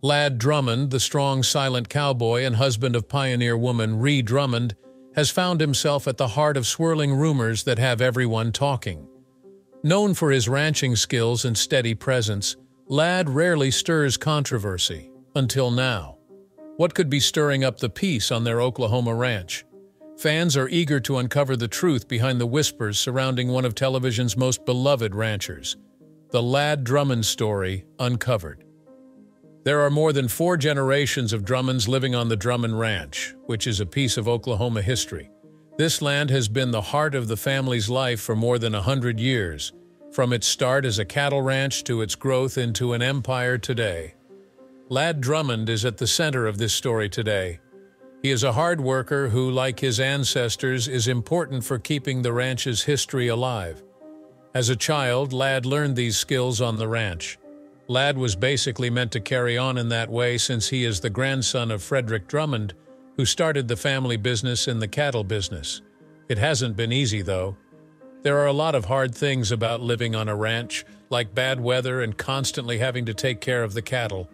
Lad Drummond, the strong, silent cowboy and husband of pioneer woman Ree Drummond, has found himself at the heart of swirling rumors that have everyone talking. Known for his ranching skills and steady presence, Lad rarely stirs controversy, until now. What could be stirring up the peace on their Oklahoma ranch? Fans are eager to uncover the truth behind the whispers surrounding one of television's most beloved ranchers. The Lad Drummond story uncovered. There are more than 4 generations of Drummonds living on the Drummond Ranch, which is a piece of Oklahoma history. This land has been the heart of the family's life for more than 100 years, from its start as a cattle ranch to its growth into an empire today. Lad Drummond is at the center of this story today. He is a hard worker who, like his ancestors, is important for keeping the ranch's history alive. As a child, Lad learned these skills on the ranch. Lad was basically meant to carry on in that way since he is the grandson of Frederick Drummond, who started the family business in the cattle business. It hasn't been easy, though. There are a lot of hard things about living on a ranch, like bad weather and constantly having to take care of the cattle.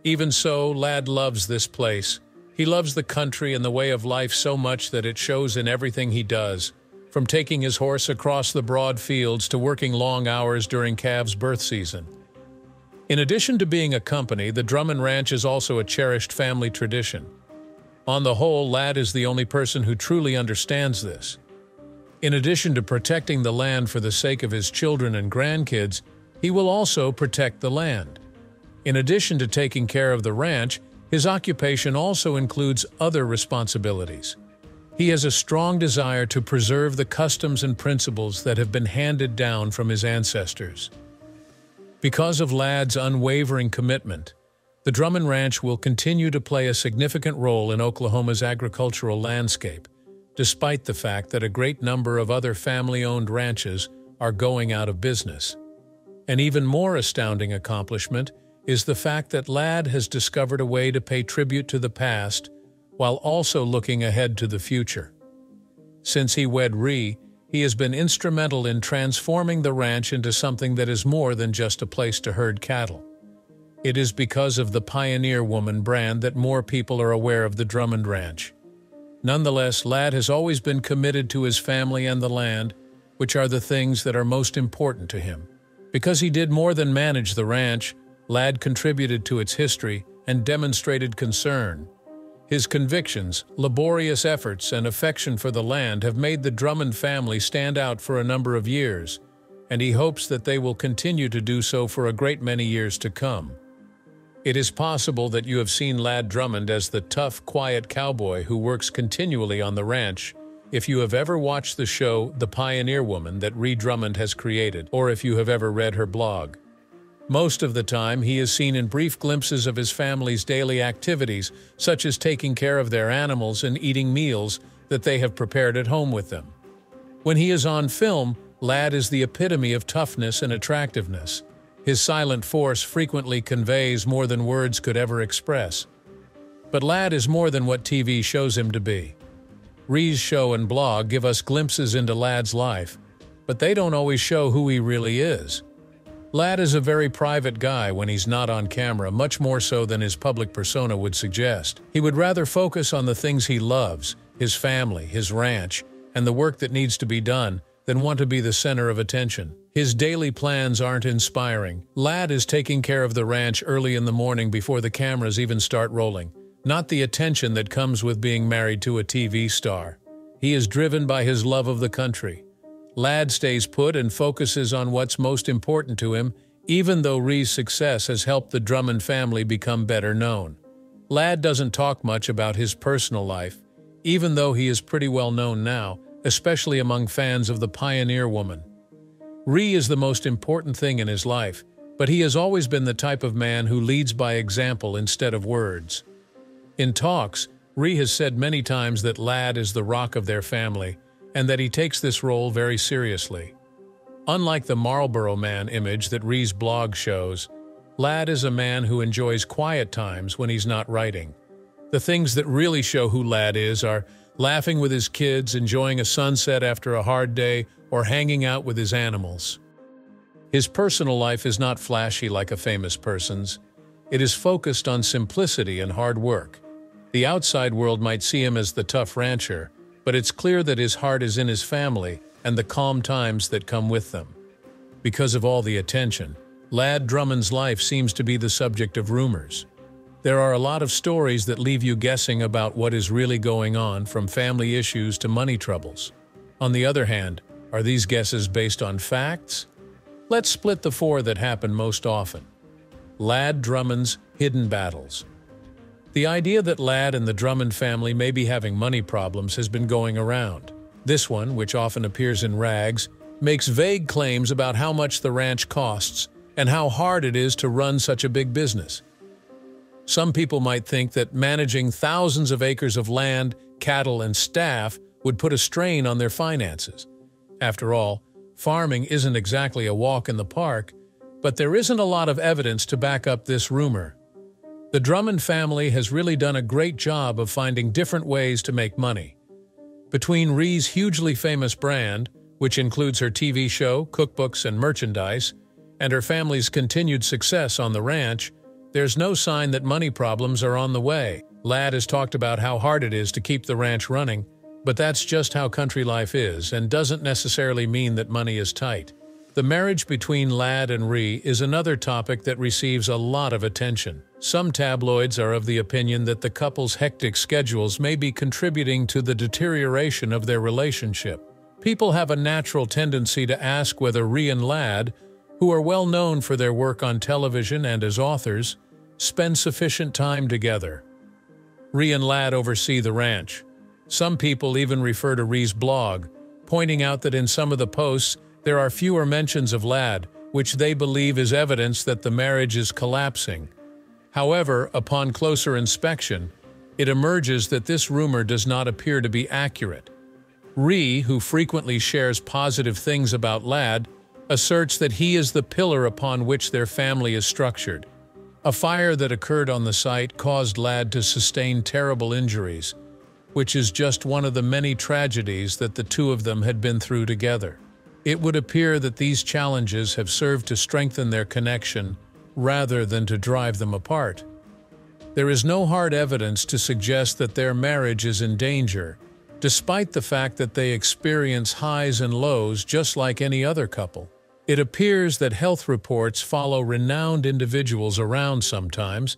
Even so, Lad loves this place. He loves the country and the way of life so much that it shows in everything he does, from taking his horse across the broad fields to working long hours during calves' birth season. In addition to being a company, the Drummond Ranch is also a cherished family tradition. On the whole, Lad is the only person who truly understands this. In addition to protecting the land for the sake of his children and grandkids, he will also protect the land. In addition to taking care of the ranch, his occupation also includes other responsibilities. He has a strong desire to preserve the customs and principles that have been handed down from his ancestors. Because of Lad's unwavering commitment, the Drummond Ranch will continue to play a significant role in Oklahoma's agricultural landscape, despite the fact that a great number of other family-owned ranches are going out of business. An even more astounding accomplishment is the fact that Lad has discovered a way to pay tribute to the past while also looking ahead to the future. Since he wed Ree, he has been instrumental in transforming the ranch into something that is more than just a place to herd cattle. It is because of the Pioneer Woman brand that more people are aware of the Drummond Ranch. Nonetheless, Lad has always been committed to his family and the land, which are the things that are most important to him. Because he did more than manage the ranch, Lad contributed to its history and demonstrated concern. His convictions, laborious efforts, and affection for the land have made the Drummond family stand out for a number of years, and he hopes that they will continue to do so for a great many years to come. It is possible that you have seen Lad Drummond as the tough, quiet cowboy who works continually on the ranch if you have ever watched the show The Pioneer Woman that Ree Drummond has created, or if you have ever read her blog. Most of the time, he is seen in brief glimpses of his family's daily activities, such as taking care of their animals and eating meals that they have prepared at home with them. When he is on film, Lad is the epitome of toughness and attractiveness. His silent force frequently conveys more than words could ever express. But Lad is more than what TV shows him to be. Ree's show and blog give us glimpses into Lad's life, but they don't always show who he really is. Lad is a very private guy when he's not on camera, much more so than his public persona would suggest. He would rather focus on the things he loves, his family, his ranch, and the work that needs to be done, than want to be the center of attention. His daily plans aren't inspiring. Lad is taking care of the ranch early in the morning before the cameras even start rolling. Not the attention that comes with being married to a TV star. He is driven by his love of the country. Lad stays put and focuses on what's most important to him, even though Ree's success has helped the Drummond family become better known. Lad doesn't talk much about his personal life, even though he is pretty well known now, especially among fans of the Pioneer Woman. Ree is the most important thing in his life, but he has always been the type of man who leads by example instead of words. In talks, Ree has said many times that Lad is the rock of their family, and that he takes this role very seriously. Unlike the Marlboro Man image that Ree's blog shows, Lad is a man who enjoys quiet times when he's not writing. The things that really show who Lad is are laughing with his kids, enjoying a sunset after a hard day, or hanging out with his animals. His personal life is not flashy like a famous person's. It is focused on simplicity and hard work. The outside world might see him as the tough rancher, but it's clear that his heart is in his family and the calm times that come with them. Because of all the attention, Lad Drummond's life seems to be the subject of rumors. There are a lot of stories that leave you guessing about what is really going on, from family issues to money troubles. On the other hand, are these guesses based on facts? Let's split the four that happen most often. Lad Drummond's hidden battles. The idea that Lad and the Drummond family may be having money problems has been going around. This one, which often appears in rags, makes vague claims about how much the ranch costs and how hard it is to run such a big business. Some people might think that managing thousands of acres of land, cattle, and staff would put a strain on their finances. After all, farming isn't exactly a walk in the park, but there isn't a lot of evidence to back up this rumor. The Drummond family has really done a great job of finding different ways to make money. Between Rhee's hugely famous brand, which includes her TV show, cookbooks, and merchandise, and her family's continued success on the ranch, there's no sign that money problems are on the way. Lad has talked about how hard it is to keep the ranch running, but that's just how country life is and doesn't necessarily mean that money is tight. The marriage between Lad and Rhee is another topic that receives a lot of attention. Some tabloids are of the opinion that the couple's hectic schedules may be contributing to the deterioration of their relationship. People have a natural tendency to ask whether Rhee and Lad, who are well known for their work on television and as authors, spend sufficient time together. Rhee and Lad oversee the ranch. Some people even refer to Rhee's blog, pointing out that in some of the posts there are fewer mentions of Lad, which they believe is evidence that the marriage is collapsing. However, upon closer inspection, it emerges that this rumor does not appear to be accurate. Rhee, who frequently shares positive things about Lad, asserts that he is the pillar upon which their family is structured. A fire that occurred on the site caused Lad to sustain terrible injuries, which is just one of the many tragedies that the two of them had been through together. It would appear that these challenges have served to strengthen their connection rather than to drive them apart. There is no hard evidence to suggest that their marriage is in danger, despite the fact that they experience highs and lows just like any other couple. It appears that health reports follow renowned individuals around sometimes,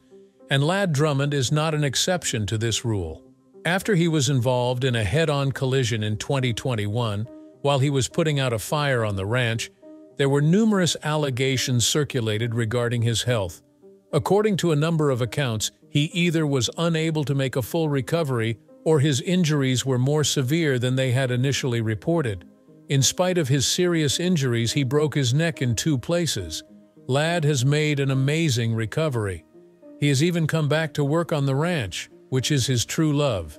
and Lad Drummond is not an exception to this rule. After he was involved in a head-on collision in 2021, while he was putting out a fire on the ranch, there were numerous allegations circulated regarding his health. According to a number of accounts, he either was unable to make a full recovery or his injuries were more severe than they had initially reported. In spite of his serious injuries, he broke his neck in 2 places. Lad has made an amazing recovery. He has even come back to work on the ranch, which is his true love.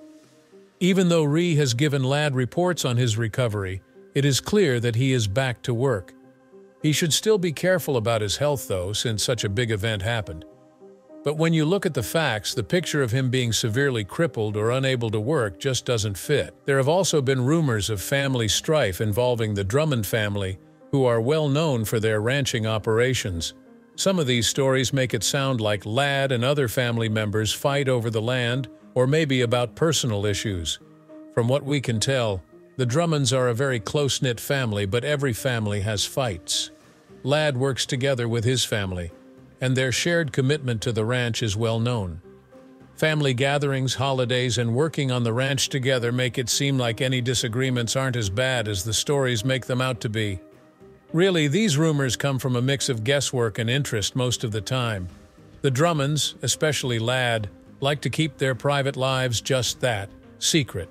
Even though Rhee has given Lad reports on his recovery, it is clear that he is back to work. He should still be careful about his health, though, since such a big event happened. But when you look at the facts, the picture of him being severely crippled or unable to work just doesn't fit. There have also been rumors of family strife involving the Drummond family, who are well known for their ranching operations. Some of these stories make it sound like Lad and other family members fight over the land, or maybe about personal issues. From what we can tell, the Drummonds are a very close-knit family, but every family has fights. Lad works together with his family, and their shared commitment to the ranch is well known. Family gatherings, holidays, and working on the ranch together make it seem like any disagreements aren't as bad as the stories make them out to be. Really, these rumors come from a mix of guesswork and interest most of the time. The Drummonds, especially Lad, like to keep their private lives just that, secret.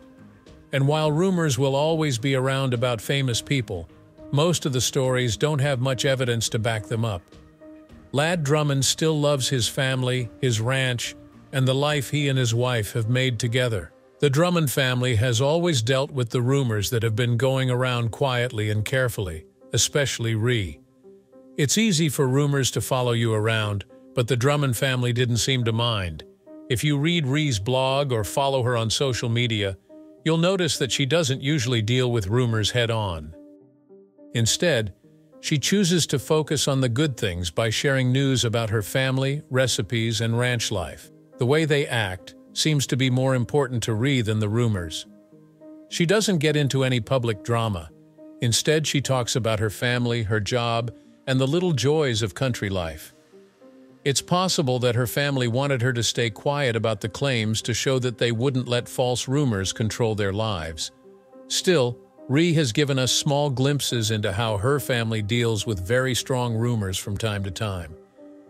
And while rumors will always be around about famous people, most of the stories don't have much evidence to back them up. Lad Drummond still loves his family, his ranch, and the life he and his wife have made together. The Drummond family has always dealt with the rumors that have been going around quietly and carefully, especially Rhee. It's easy for rumors to follow you around, but the Drummond family didn't seem to mind. If you read Rhee's blog or follow her on social media, you'll notice that she doesn't usually deal with rumors head-on. Instead, She chooses to focus on the good things by sharing news about her family, recipes, and ranch life. The way they act seems to be more important to Ree than the rumors. She doesn't get into any public drama. Instead, she talks about her family, her job, and the little joys of country life. It's possible that her family wanted her to stay quiet about the claims to show that they wouldn't let false rumors control their lives. Still, Ree has given us small glimpses into how her family deals with very strong rumors from time to time.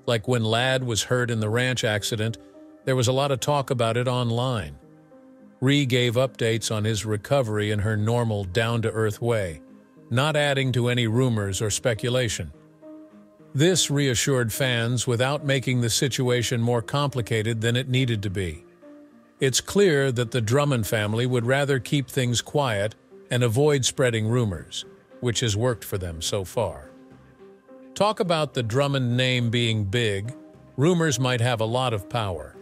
Like when Ladd was hurt in the ranch accident, there was a lot of talk about it online. Ree gave updates on his recovery in her normal, down-to-earth way, not adding to any rumors or speculation. This reassured fans without making the situation more complicated than it needed to be. It's clear that the Drummond family would rather keep things quiet and avoid spreading rumors, which has worked for them so far. Talk about the Drummond name being big, rumors might have a lot of power.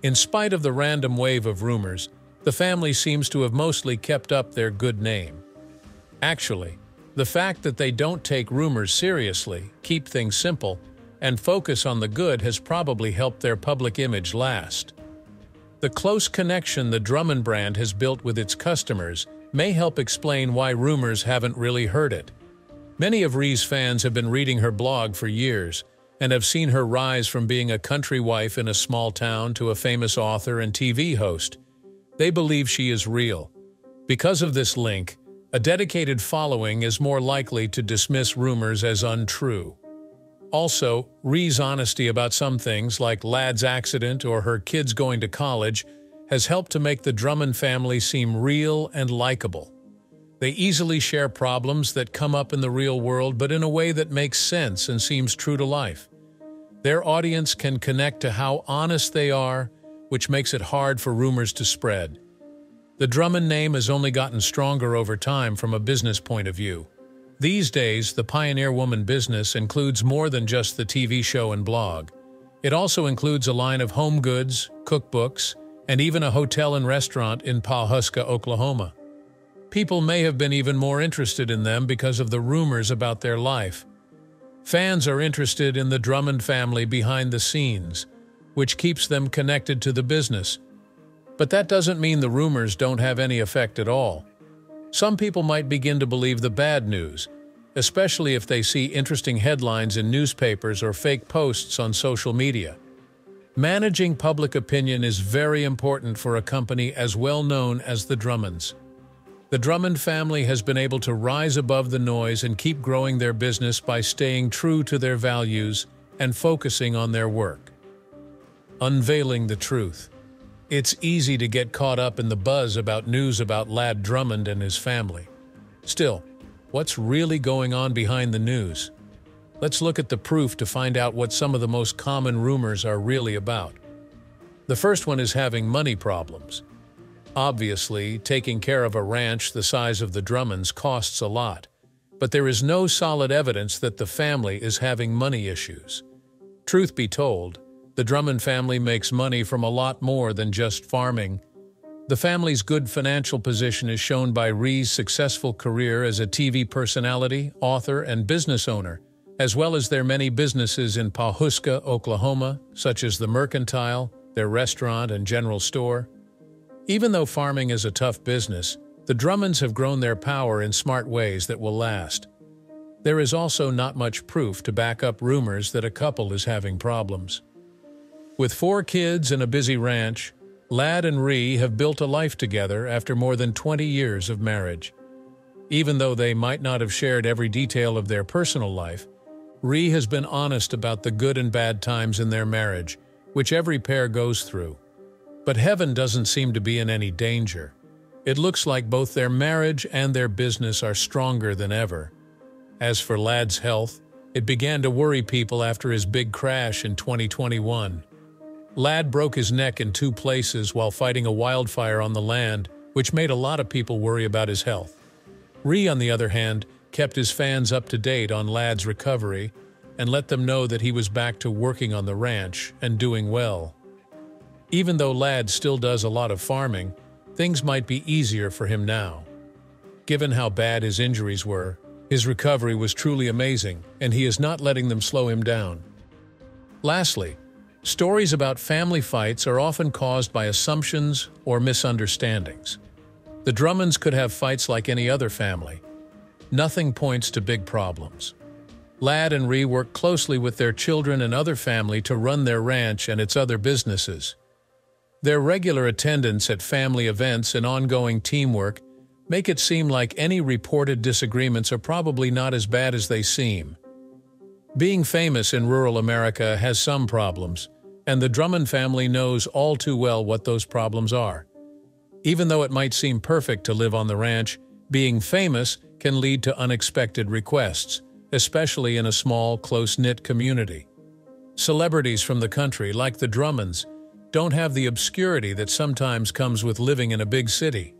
In spite of the random wave of rumors, the family seems to have mostly kept up their good name. Actually, the fact that they don't take rumors seriously, keep things simple, and focus on the good has probably helped their public image last. The close connection the Drummond brand has built with its customers may help explain why rumors haven't really hurt it. Many of Ree's fans have been reading her blog for years and have seen her rise from being a country wife in a small town to a famous author and TV host. They believe she is real. Because of this link, a dedicated following is more likely to dismiss rumors as untrue. Also, Ree's honesty about some things like Ladd's accident or her kids going to college has helped to make the Drummond family seem real and likable. They easily share problems that come up in the real world, but in a way that makes sense and seems true to life. Their audience can connect to how honest they are, which makes it hard for rumors to spread. The Drummond name has only gotten stronger over time from a business point of view. These days, the Pioneer Woman business includes more than just the TV show and blog. It also includes a line of home goods, cookbooks, and even a hotel and restaurant in Pawhuska, Oklahoma. People may have been even more interested in them because of the rumors about their life. Fans are interested in the Drummond family behind the scenes, which keeps them connected to the business. But that doesn't mean the rumors don't have any effect at all. Some people might begin to believe the bad news, especially if they see interesting headlines in newspapers or fake posts on social media. Managing public opinion is very important for a company as well known as the Drummonds. The Drummond family has been able to rise above the noise and keep growing their business by staying true to their values and focusing on their work. Unveiling the truth. It's easy to get caught up in the buzz about news about Ladd Drummond and his family. Still, what's really going on behind the news? Let's look at the proof to find out what some of the most common rumors are really about. The first one is having money problems. Obviously, taking care of a ranch the size of the Drummonds costs a lot, but there is no solid evidence that the family is having money issues. Truth be told, the Drummond family makes money from a lot more than just farming. The family's good financial position is shown by Ree's successful career as a TV personality, author, and business owner, as well as their many businesses in Pawhuska, Oklahoma, such as the Mercantile, their restaurant and general store. Even though farming is a tough business, the Drummonds have grown their power in smart ways that will last. There is also not much proof to back up rumors that a couple is having problems. With 4 kids and a busy ranch, Ladd and Ree have built a life together after more than 20 years of marriage. Even though they might not have shared every detail of their personal life, Ree has been honest about the good and bad times in their marriage, which every pair goes through. But heaven doesn't seem to be in any danger. It looks like both their marriage and their business are stronger than ever. As for Ladd's health, it began to worry people after his big crash in 2021. Ladd broke his neck in 2 places while fighting a wildfire on the land, which made a lot of people worry about his health. Ree, on the other hand, kept his fans up to date on Ladd's recovery and let them know that he was back to working on the ranch and doing well. Even though Ladd still does a lot of farming, things might be easier for him now. Given how bad his injuries were, His recovery was truly amazing, and he is not letting them slow him down. Lastly, stories about family fights are often caused by assumptions or misunderstandings. The Drummonds could have fights like any other family. Nothing points to big problems. Ladd and Ree work closely with their children and other family to run their ranch and its other businesses. Their regular attendance at family events and ongoing teamwork make it seem like any reported disagreements are probably not as bad as they seem. Being famous in rural America has some problems, and the Drummond family knows all too well what those problems are. Even though it might seem perfect to live on the ranch, being famous can lead to unexpected requests, especially in a small, close-knit community. Celebrities from the country, like the Drummonds, don't have the obscurity that sometimes comes with living in a big city.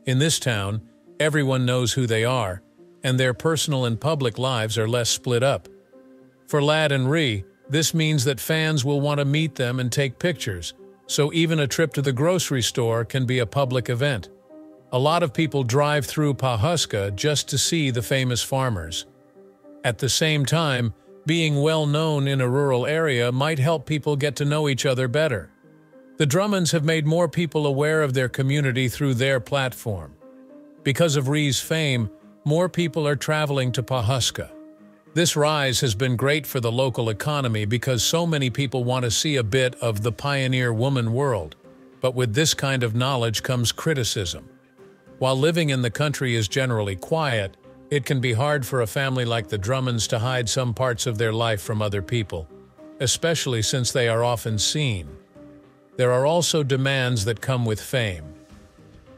In this town, everyone knows who they are, and their personal and public lives are less split up. For Ladd and Ree, this means that fans will want to meet them and take pictures, so even a trip to the grocery store can be a public event. A lot of people drive through Pawhuska just to see the famous farmers. At the same time, being well known in a rural area might help people get to know each other better. The Drummonds have made more people aware of their community through their platform. Because of Ree's fame, more people are traveling to Pawhuska. This rise has been great for the local economy because so many people want to see a bit of the pioneer woman world. But with this kind of knowledge comes criticism. While living in the country is generally quiet, it can be hard for a family like the Drummonds to hide some parts of their life from other people, especially since they are often seen. There are also demands that come with fame.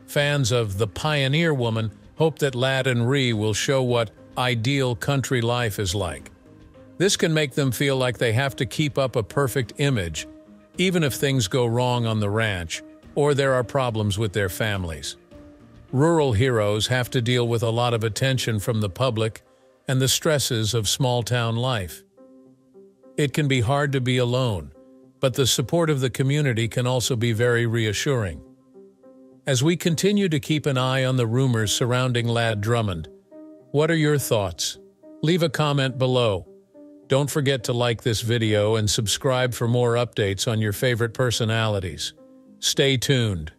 Fans of the pioneer woman hope that Ladd and Ree will show what ideal country life is like. This can make them feel like they have to keep up a perfect image, even if things go wrong on the ranch or there are problems with their families. Rural heroes have to deal with a lot of attention from the public and the stresses of small-town life. It can be hard to be alone, but the support of the community can also be very reassuring. As we continue to keep an eye on the rumors surrounding Ladd Drummond, what are your thoughts? Leave a comment below. Don't forget to like this video and subscribe for more updates on your favorite personalities. Stay tuned.